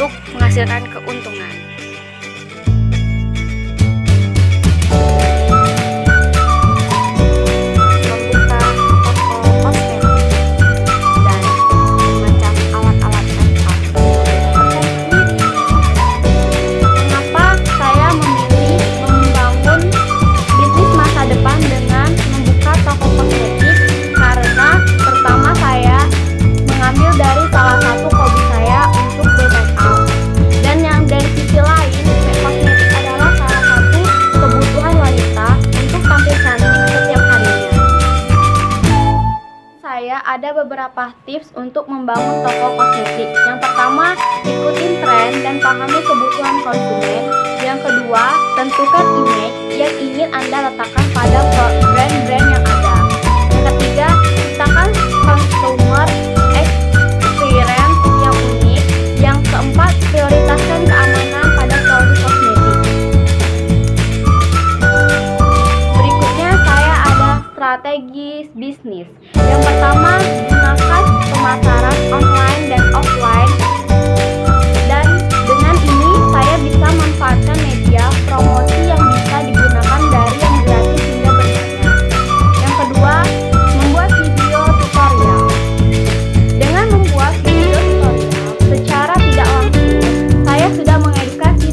untuk menghasilkan keuntungan. Ada beberapa tips untuk membangun toko kosmetik. Yang pertama, ikutin tren dan pahami kebutuhan konsumen. Yang kedua, tentukan image yang ingin Anda letakkan pada brand-brand yang ada. Yang ketiga, ciptakan consumer experience yang unik. Yang keempat, prioritaskan keamanan pada produk kosmetik. Berikutnya saya ada strategi bisnis. Yang pertama, gunakan pemasaran online dan offline, dan dengan ini saya bisa manfaatkan media promosi yang bisa digunakan dari yang gratis hingga berbayar. Yang kedua, membuat video tutorial. Dengan membuat video tutorial secara tidak langsung, saya sudah mengedukasi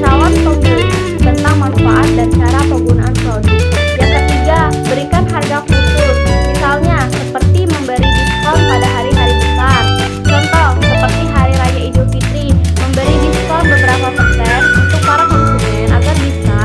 calon pembeli tentang manfaat dan cara penggunaan produk. Yang ketiga, berikan harga khusus, misalnya seperti memberi diskon pada hari-hari besar. Contoh, seperti Hari Raya Idul Fitri, memberi diskon beberapa persen untuk para konsumen agar bisa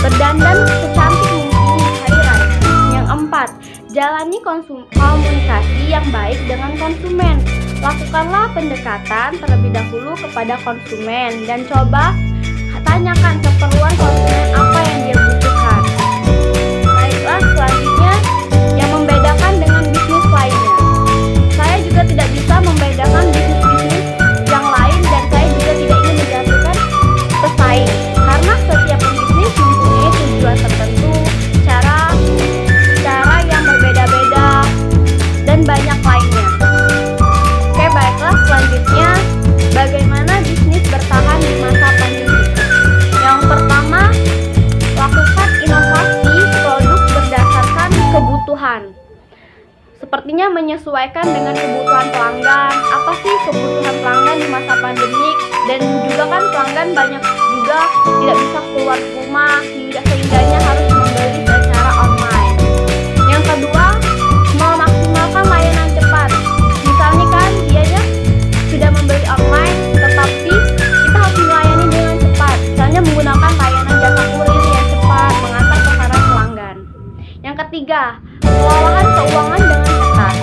berdandan secantik mungkin di hari raya. Yang keempat, jalani komunikasi yang baik dengan konsumen. Lakukanlah pendekatan terlebih dahulu kepada konsumen dan coba tanyakan keperluan konsumen apa yang dia butuhkan. Baiklah, selanjutnya yang membedakan dengan bisnis lainnya. Saya juga tidak bisa membedakan bisnis-bisnis yang lain, dan saya juga tidak ingin menjatuhkan pesaing, karena setiap pembisnis mempunyai tujuan tertentu, cara yang berbeda-beda, dan banyak lainnya. Oke, baiklah, selanjutnya bagaimana bisnis bertahan di masa pandemi. Yang pertama, lakukan inovasi produk berdasarkan kebutuhan. Sepertinya menyesuaikan dengan kebutuhan pelanggan. Apa sih kebutuhan pelanggan di masa pandemik? Dan juga kan pelanggan banyak juga tidak bisa keluar rumah, sehingganya harus membeli secara online. Yang kedua, memaksimalkan layanan cepat. Misalnya kan dianya sudah membeli online, tetapi kita harus melayani dengan cepat. Misalnya menggunakan layanan jasa kurir yang cepat mengantar pesanan pelanggan. Yang ketiga, pengelolaan keuangan dengan ketat.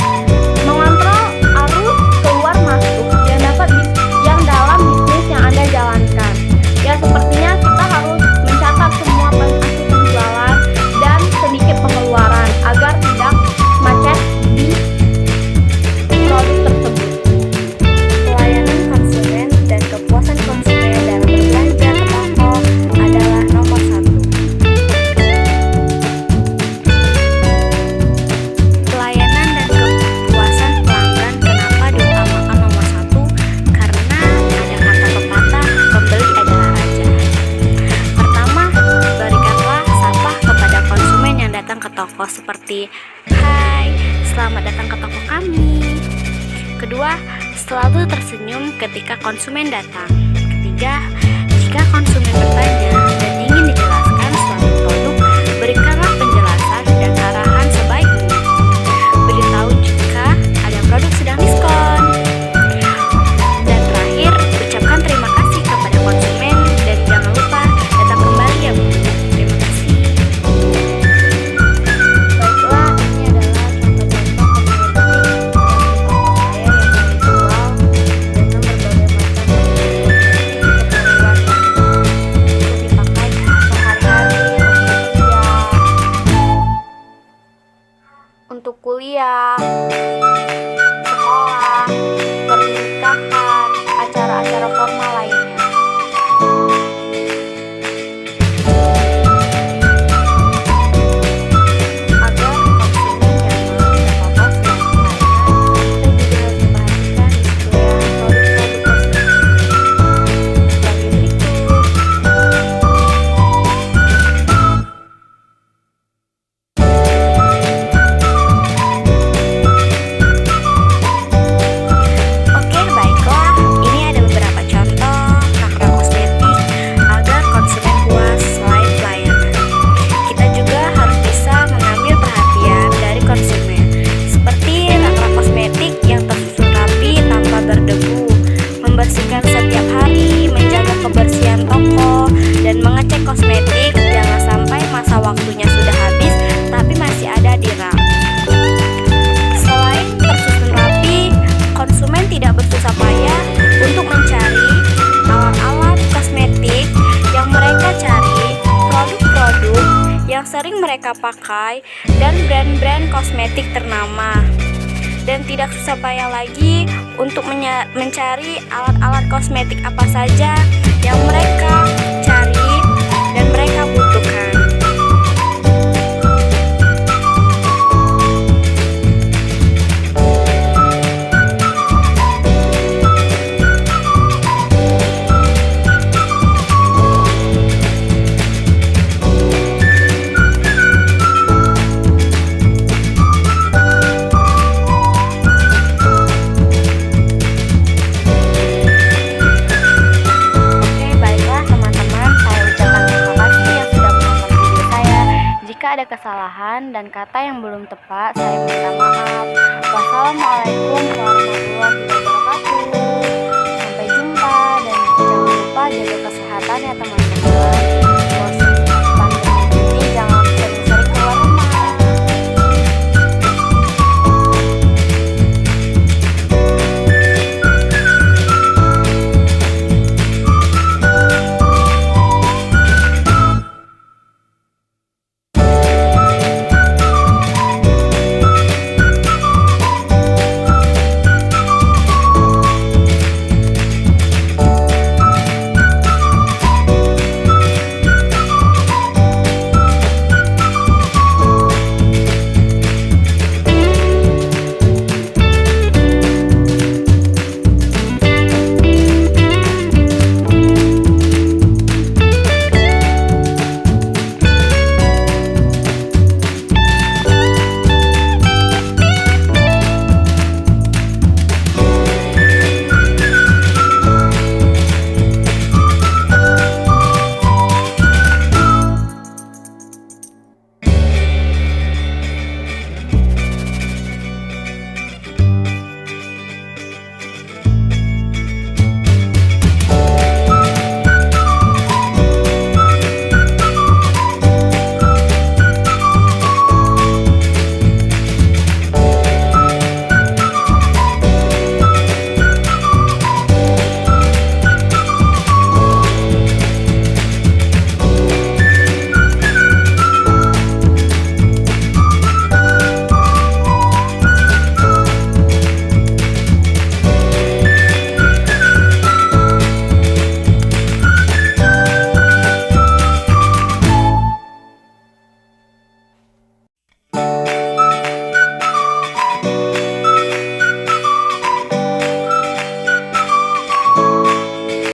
Mengontrol arus keluar masuk yang dalam bisnis yang Anda jalankan. Ya, sepertinya kita harus mencatat semua hasil penjualan dan sedikit pengeluaran agar tidak macet di produk tersebut. Pelayanan konsumen dan kepuasan konsumen dalam berbelanja ke toko adalah nomor 1. Pelayanan dan kepuasan pelanggan kenapa diutamakan nomor 1? Karena ada kata pepatah, pembeli adalah raja. Pertama, berikanlah sapa kepada konsumen yang datang ke toko seperti, "Hai, selamat datang ke toko kami." Kedua, selalu tersenyum ketika konsumen datang. Ketiga, jika konsumen bertanya dan ingin dijelaskan suatu produk, berikanlah penjelasan dan arahan sebaik mungkin. Beritahu jika ada produk sedang diskon. Dan terakhir, ucapkan terima kasih kepada konsumen dan jangan lupa datang kembali ya Bu. Terima kasih. Baiklah, ini adalah contoh-contoh kosmetik yang di toko saya yang saya jual dengan berbagai macam keperluan. Seperti sering mereka pakai dan brand-brand kosmetik ternama. Dan tidak susah payah lagi untuk mencari alat-alat kosmetik apa saja yang mereka cari dan mereka butuhkan. Jika ada kesalahan dan kata yang belum tepat, saya minta maaf. Wassalamualaikum warahmatullahi wabarakatuh.